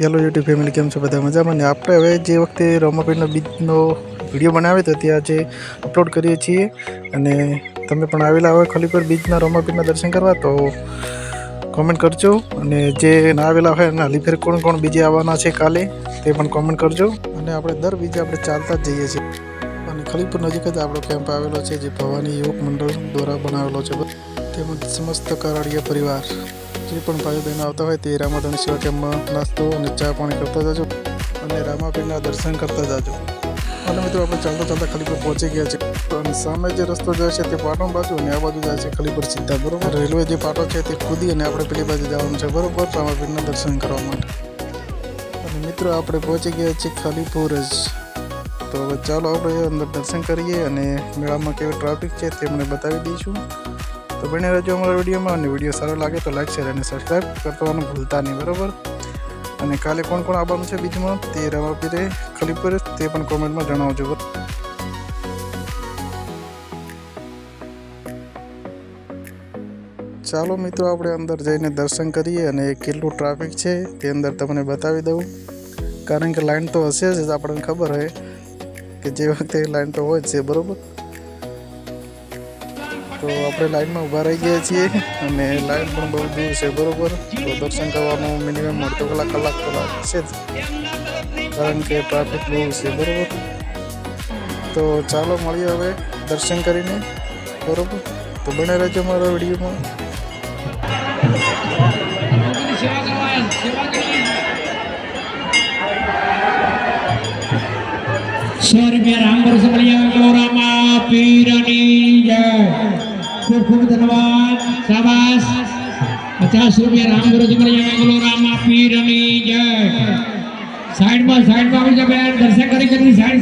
Hello YouTube family, કેમ છો બધા મજામાં? ને આપણે હવે જે વખતે રામાપીરના બીજનો વિડીયો બનાવ્યો હતો તે આજે અપલોડ કરીએ છીએ. અને તમે પણ આવેલા હોય ખલીપર બીજના રામાપીરના દર્શન કરવા તો કોમેન્ટ કરજો. અને જે ના આવેલા હોય અને હલીફેર કોણ કોણ બીજે આવવાના છે કાલે તે પણ કોમેન્ટ કરજો. અને આપણે દર બીજે આપણે ચાલતા જ જઈએ છીએ. અને ખલીપુર નજીક જ આપણો કેમ્પ આવેલો છે, જે ભવાની યુવક મંડળ દ્વારા બનાવેલો છે. તેમજ સમસ્ત કરાડિયા પરિવાર જે પણ ભાઈઓ બહેનો આવતા હોય તે રામાધણી સેવા કેમ્પમાં નાસ્તો અને ચા પાણી કરતા જાજો અને રામાપીરના દર્શન કરતા જાજો. અને મિત્રો આપણે ચાલતા ચાલતા ખલીપુર પહોંચી ગયા છે. અને સામે જે રસ્તો જાય છે તે પાટણ બાજુ અને આ બાજુ જાય છે ખલીપુર સીધા, બરોબર. રેલવે જે પાટો છે તે કૂદી અને આપણે પેલી બાજુ જવાનું છે, બરોબર, રામાપીરના દર્શન કરવા માટે. અને મિત્રો આપણે પહોંચી ગયા છીએ ખલીપુર જ. તો હવે ચાલો આપણે અંદર દર્શન કરીએ અને મેળામાં કેવી ટ્રાફિક છે તે મને બતાવી દઈશું. તો બને રહેજો અમારા વિડીયોમાં. અને વિડીયો સારો લાગે તો લાઈક, શેર અને સબસ્ક્રાઈબ કરવાનું ભૂલતા નહીં, બરાબર. અને કાલે કોણ કોણ આવવાનું છે બીજમાં તે રામાપીરે ખલીપુર તે પણ કોમેન્ટમાં જણાવજો. ચાલો મિત્રો આપણે અંદર જઈને દર્શન કરીએ અને કેટલું ટ્રાફિક છે તે અંદર તમને બતાવી દઉં. કારણ કે લાઈન તો હશે જ, આપણને ખબર હોય કે જે વખતે લાઈન તો હોય જ છે, બરાબર. તો આપણે લાઈનમાં ઊભા રહી ગયા છીએ અને લાઈન પણ બહુ દૂર છે, બરાબર. તો દર્શન કરવાનું મિનિમમ અડધો કલાક તો લાગશે જ, કારણ કે ટ્રાફિક બહુ છે, બરાબર. તો ચાલો મળીએ હવે દર્શન કરીને, બરાબર. તો બને રહેજો મારા વિડીયોમાં. 100 रुपया राम भरोसे बढ़िया गौरामा पीरानी जय. खूब खूब धन्यवाद, शाबाश. 50 रुपया राम भरोसे बढ़िया गौरामा पीरानी जय. साइड में આવી જાવ બેન, દર્શન કરી સાઈડ